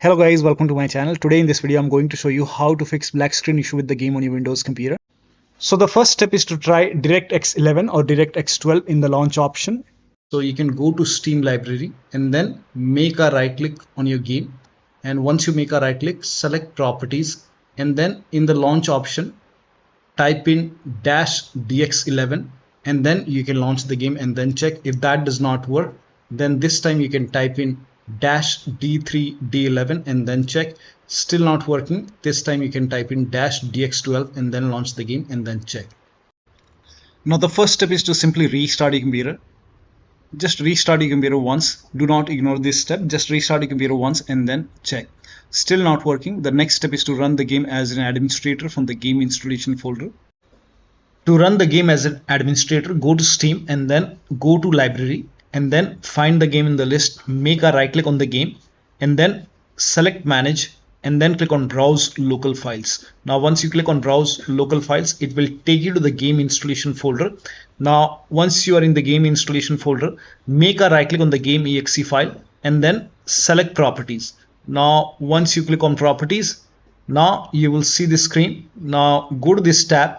Hello guys, welcome to my channel. Today in this video I'm going to show you how to fix black screen issue with the game on your Windows computer. So the first step is to try DirectX 11 or DirectX 12 in the launch option. So you can go to Steam library and then make a right click on your game, and once you make a right click, select properties, and then in the launch option type in -dx11, and then you can launch the game and then check. If that does not work, then this time you can type in -d3d11 and then check. Still not working, this time you can type in -dx12 and then launch the game and then check. Now the first step is to simply restart your computer. Just restart your computer once. Do not ignore this step. Just restart your computer once and then check. Still not working. The next step is to run the game as an administrator from the game installation folder. To run the game as an administrator, go to Steam and then go to library and then find the game in the list. Make a right click on the game and then select manage and then click on browse local files. Now once you click on browse local files, it will take you to the game installation folder. Now once you are in the game installation folder, make a right click on the game exe file and then select properties. Now once you click on properties, now you will see this screen. Now go to this tab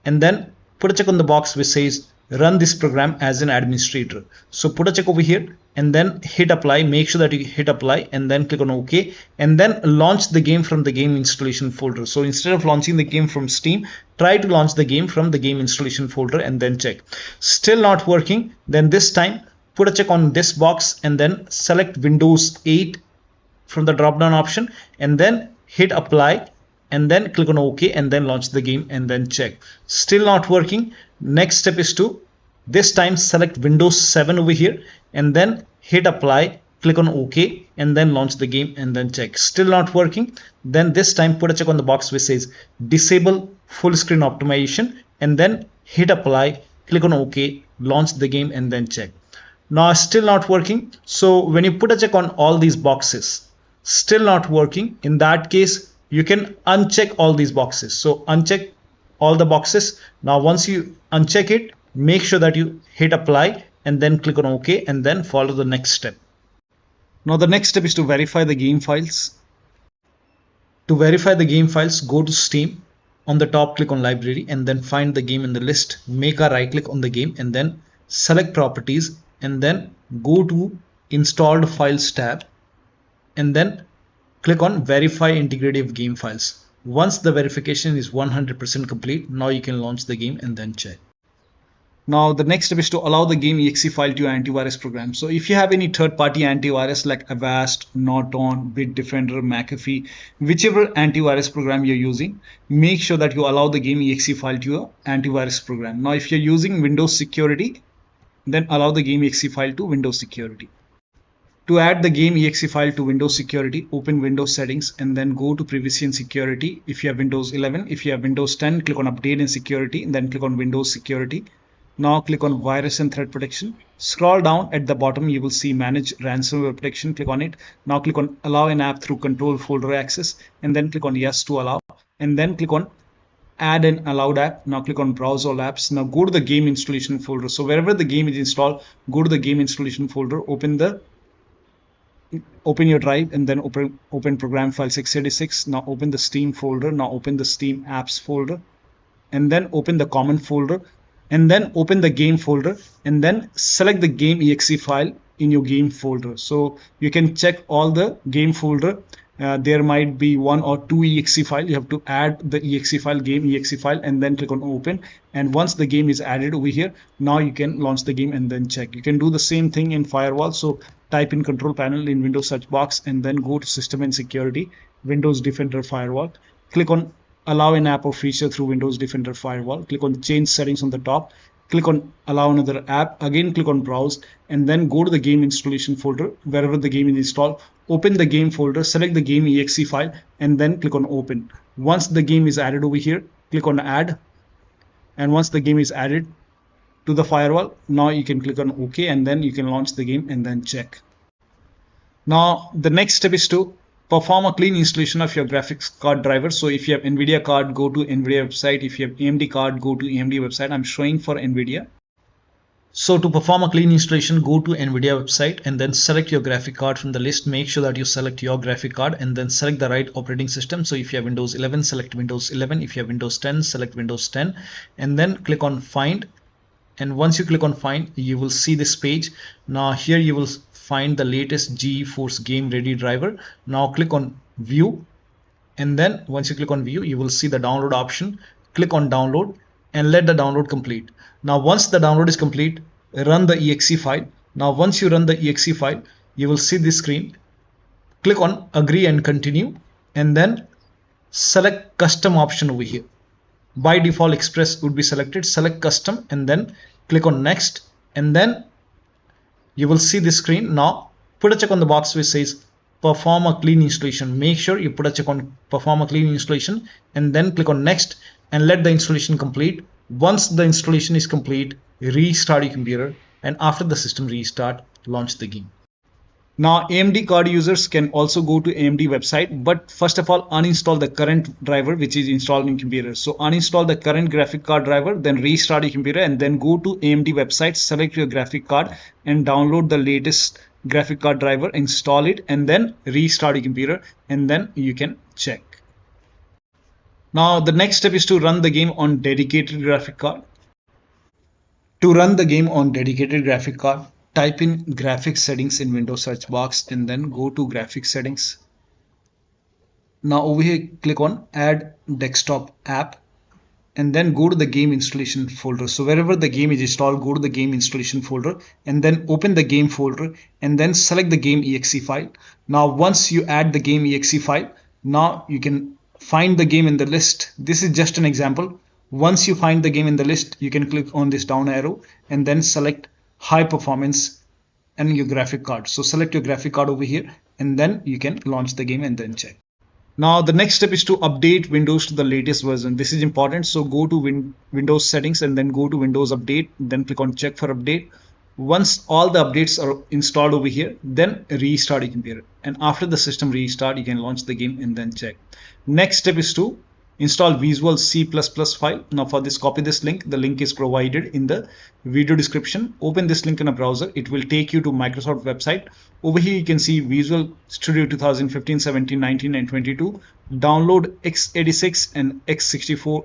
and then put a check on the box which says run this program as an administrator. So put a check over here and then hit apply. Make sure that you hit apply and then click on OK and then launch the game from the game installation folder. So instead of launching the game from Steam, try to launch the game from the game installation folder and then check. Still not working, then this time put a check on this box and then select Windows 8 from the drop down option and then hit apply and then click on OK and then launch the game and then check. Still not working. Next step is to this time select Windows 7 over here and then hit apply, click on OK and then launch the game and then check. Still not working. Then this time put a check on the box which says disable full screen optimization and then hit apply, click on OK, launch the game and then check. Now still not working. So when you put a check on all these boxes, still not working, in that case you can uncheck all these boxes. So uncheck all the boxes. Now once you uncheck it, make sure that you hit apply and then click on OK and then follow the next step. Now the next step is to verify the game files. To verify the game files, go to Steam. On the top, click on library and then find the game in the list. Make a right click on the game and then select properties and then go to installed files tab and then click on verify integrity of game files. Once the verification is 100% complete, now you can launch the game and then check. Now the next step is to allow the game exe file to your antivirus program. So if you have any third-party antivirus like Avast, Norton, Bitdefender, McAfee, whichever antivirus program you're using, make sure that you allow the game exe file to your antivirus program. Now if you're using Windows Security, then allow the game exe file to Windows Security. To add the game exe file to Windows Security, open Windows Settings and then go to Privacy and Security. If you have Windows 11, if you have Windows 10, click on Update and Security and then click on Windows Security. Now click on Virus and Threat Protection. Scroll down at the bottom, you will see Manage Ransomware Protection. Click on it. Now click on Allow an app through Control Folder Access and then click on Yes to allow and then click on Add an allowed app. Now click on Browse all apps. Now go to the game installation folder. So wherever the game is installed, go to the game installation folder, open your drive and then open program file 686. Now open the Steam folder. Now open the Steam apps folder and then open the common folder and then open the game folder and then select the game exe file in your game folder. So you can check all the game folder. There might be one or two exe file. You have to add the exe file, game exe file, and then click on open. And once the game is added over here, now you can launch the game and then check. You can do the same thing in Firewall. So type in control panel in Windows search box and then go to System and Security, Windows Defender Firewall. Click on allow an app or feature through Windows Defender Firewall. Click on change settings on the top. Click on allow another app. Again click on browse and then go to the game installation folder. Wherever the game is installed, open the game folder, select the game exe file and then click on open. Once the game is added over here, click on add, and once the game is added to the firewall, now you can click on OK and then you can launch the game and then check. Now the next step is to perform a clean installation of your graphics card driver. So if you have NVIDIA card, go to NVIDIA website. If you have AMD card, go to AMD website. I'm showing for NVIDIA. So to perform a clean installation, go to NVIDIA website and then select your graphic card from the list. Make sure that you select your graphic card and then select the right operating system. So if you have Windows 11, select Windows 11. If you have Windows 10, select Windows 10 and then click on Find. And once you click on Find, you will see this page. Now here you will find the latest GeForce Game Ready driver. Now click on View, and then once you click on View, you will see the download option. Click on Download and let the download complete. Now once the download is complete, run the exe file. Now once you run the exe file, you will see this screen. Click on Agree and Continue, and then select Custom option over here. By default Express would be selected. Select Custom and then click on Next, and then you will see this screen. Now put a check on the box which says perform a clean installation. Make sure you put a check on perform a clean installation and then click on Next and let the installation complete. Once the installation is complete, restart your computer, and after the system restart, launch the game. Now AMD card users can also go to AMD website, but first of all uninstall the current driver which is installed in computer. So uninstall the current graphic card driver, then restart your computer and then go to AMD website, select your graphic card and download the latest graphic card driver, install it and then restart your computer, and then you can check. Now the next step is to run the game on dedicated graphic card. To run the game on dedicated graphic card, type in graphics settings in Windows search box and then go to graphics settings. Now over here click on add desktop app and then go to the game installation folder. So wherever the game is installed, go to the game installation folder and then open the game folder and then select the game exe file. Now once you add the game exe file, now you can find the game in the list. This is just an example. Once you find the game in the list, you can click on this down arrow and then select high performance and your graphic card. So select your graphic card over here and then you can launch the game and then check. Now the next step is to update Windows to the latest version. This is important. So go to Windows settings and then go to Windows update, then click on check for update. Once all the updates are installed over here, then restart your computer, and after the system restart you can launch the game and then check. Next step is to install Visual C++ file. Now for this, copy this link. The link is provided in the video description. Open this link in a browser. It will take you to Microsoft website. Over here you can see Visual Studio 2015, 17, 19 and 22. Download x86 and x64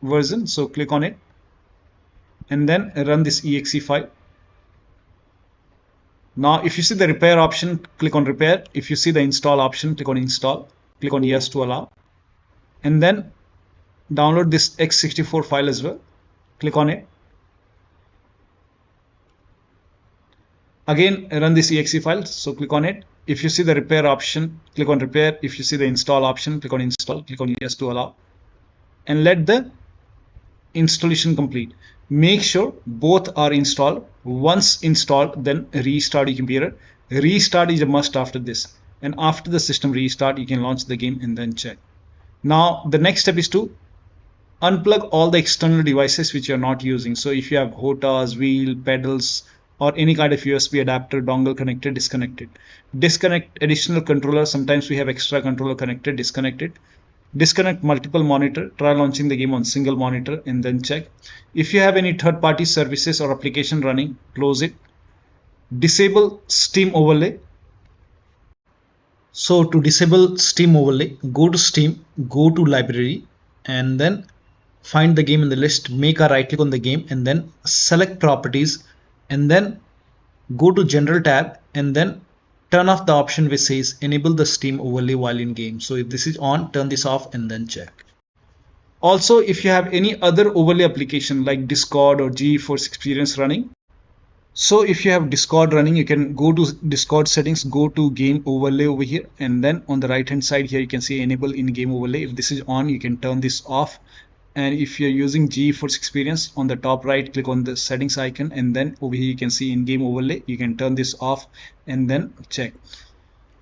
version. So click on it and then run this exe file. Now if you see the repair option, click on repair. If you see the install option, click on install. Click on yes to allow. And then download this x64 file as well. Click on it. Again run this exe file. So click on it. If you see the repair option, click on repair. If you see the install option, click on install. Click on yes to allow. And let the installation complete. Make sure both are installed. Once installed, then restart your computer. Restart is a must after this. And after the system restart, you can launch the game and then check. Now the next step is to unplug all the external devices which you are not using. So if you have HOTAs, wheel, pedals or any kind of USB adapter, dongle connected, disconnect it. Disconnect additional controller. Sometimes we have extra controller connected, disconnect it. Disconnect multiple monitor. Try launching the game on single monitor and then check. If you have any third-party services or application running, close it. Disable Steam overlay. So to disable Steam overlay, go to Steam, go to library and then find the game in the list, make a right click on the game and then select properties and then go to general tab and then turn off the option which says enable the Steam overlay while in game. So if this is on, turn this off and then check. Also, if you have any other overlay application like Discord or GeForce Experience running, so if you have Discord running, you can go to Discord settings, go to game overlay over here and then on the right hand side here you can see enable in-game overlay. If this is on, you can turn this off. And if you're using GeForce Experience, on the top right click on the settings icon and then over here you can see in-game overlay. You can turn this off and then check.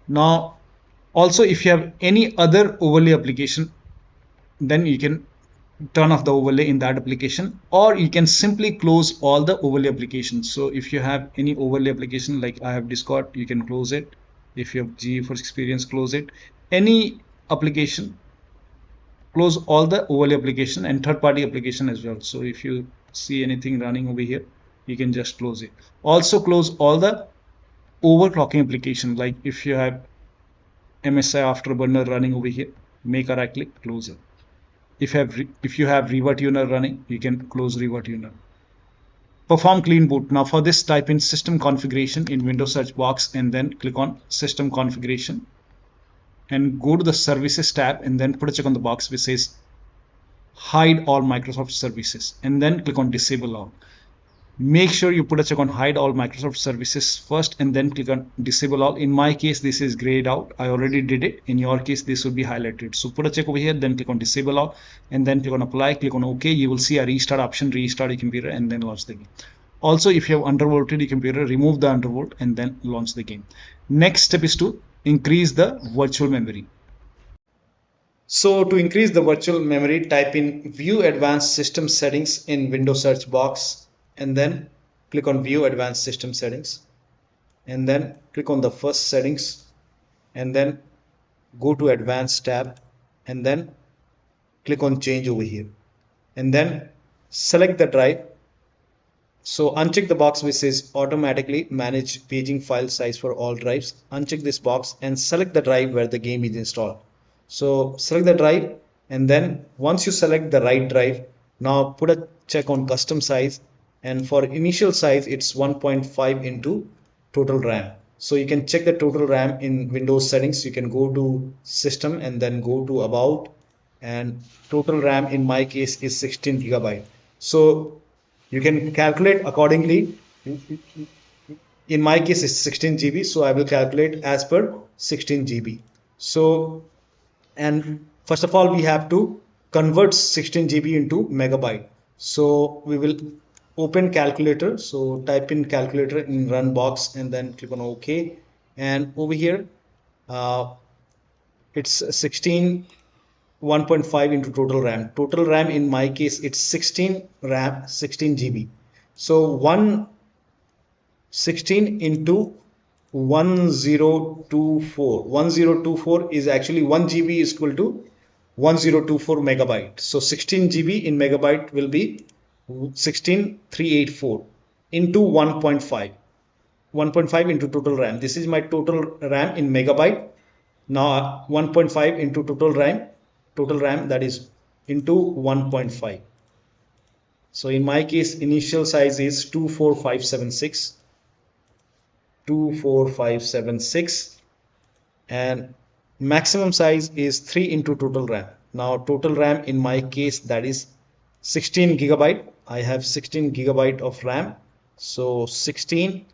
Now also if you have any other overlay application, then you can turn off the overlay in that application, or you can simply close all the overlay applications. So if you have any overlay application like I have Discord, you can close it. If you have GeForce Experience, close it. Any application, close all the overlay application and third-party application as well. So if you see anything running over here, you can just close it. Also close all the overclocking application, like if you have MSI Afterburner running over here, make a right click, close it. If you have ReverTuner running, you can close ReverTuner. Perform clean boot. Now for this, type in system configuration in Windows search box and then click on system configuration and go to the services tab and then put a check on the box which says hide all Microsoft services and then click on disable all. Make sure you put a check on hide all Microsoft services first and then click on disable all. In my case, this is grayed out. I already did it. In your case, this will be highlighted. So put a check over here, then click on disable all and then click on apply, click on OK. You will see a restart option, restart your computer and then launch the game. Also, if you have undervolted your computer, remove the undervolt and then launch the game. Next step is to increase the virtual memory. So to increase the virtual memory, type in view advanced system settings in Windows search box and then click on view advanced system settings and then click on the first settings and then go to advanced tab and then click on change over here and then select the drive. So uncheck the box which says automatically manage paging file size for all drives. Uncheck this box and select the drive where the game is installed. So select the drive and then once you select the right drive, now put a check on custom size, and for initial size it's 1.5 into total RAM. So you can check the total RAM in Windows settings. You can go to system and then go to about, and total RAM in my case is 16 GB. So you can calculate accordingly. In my case it's 16 GB, so I will calculate as per 16 GB. So, and first of all we have to convert 16 GB into megabyte. So we will open calculator. So type in calculator in run box and then click on OK. And over here it's 16 1.5 into total RAM. Total RAM in my case it's 16 RAM 16 GB. So 16 into 1024 is actually 1 GB is equal to 1024 megabyte. So 16 GB in megabyte will be 16384 into 1.5 into total RAM. This is my total RAM in megabyte. Now 1.5 into total RAM that is into 1.5. So in my case initial size is 24576 and maximum size is 3 into total RAM. Now total RAM in my case that is 16 GB. I have 16 GB of RAM. So 16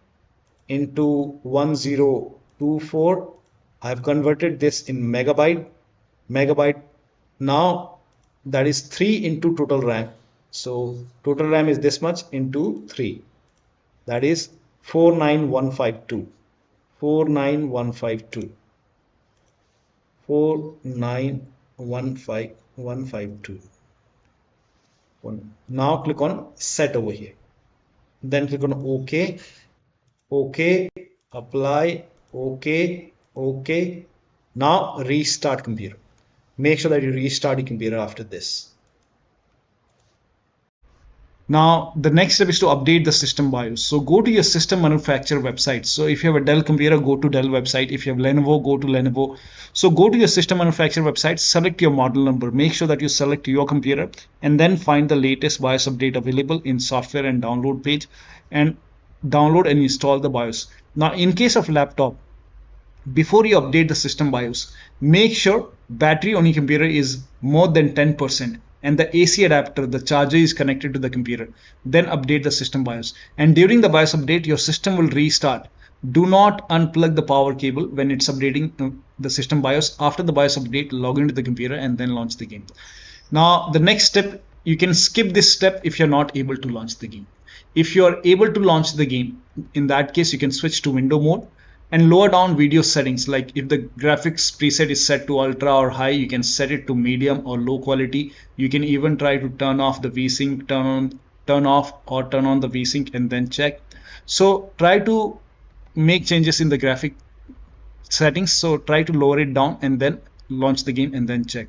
into 1024. I have converted this in megabyte. Now that is 3 into total RAM. So total RAM is this much into 3. That is 49152. 49152. Now click on set over here. Then click on OK. OK. Apply. OK. OK. Now restart computer. Make sure that you restart your computer after this. Now the next step is to update the system BIOS. So go to your system manufacturer website. So if you have a Dell computer, go to Dell website. If you have Lenovo, go to Lenovo. So go to your system manufacturer website, select your model number, make sure that you select your computer and then find the latest BIOS update available in software and download page and download and install the BIOS. Now in case of laptop, before you update the system BIOS, make sure battery on your computer is more than 10% and the AC adapter, the charger, is connected to the computer. Then update the system BIOS. And during the BIOS update, your system will restart. Do not unplug the power cable when it's updating the system BIOS. After the BIOS update, log into the computer and then launch the game. Now the next step, you can skip this step if you're not able to launch the game. If you are able to launch the game, in that case you can switch to window mode and lower down video settings. Like if the graphics preset is set to ultra or high, you can set it to medium or low quality. You can even try to turn off the VSync, turn off or turn on the VSync and then check. So try to make changes in the graphic settings. So try to lower it down and then launch the game and then check.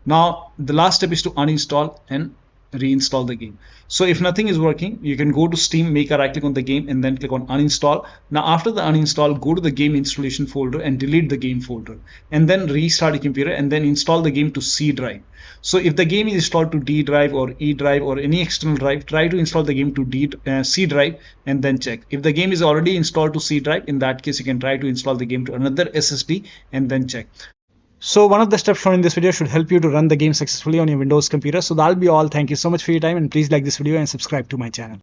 Now the last step is to uninstall and reinstall the game. So if nothing is working, you can go to Steam, make a right click on the game, and then click on uninstall. Now after the uninstall, go to the game installation folder and delete the game folder, and then restart your computer and then install the game to C drive. So if the game is installed to D drive or E drive or any external drive, try to install the game to C drive and then check. If the game is already installed to C drive, in that case you can try to install the game to another SSD and then check. So one of the steps shown in this video should help you to run the game successfully on your Windows computer. So that'll be all. Thank you so much for your time, and please like this video and subscribe to my channel.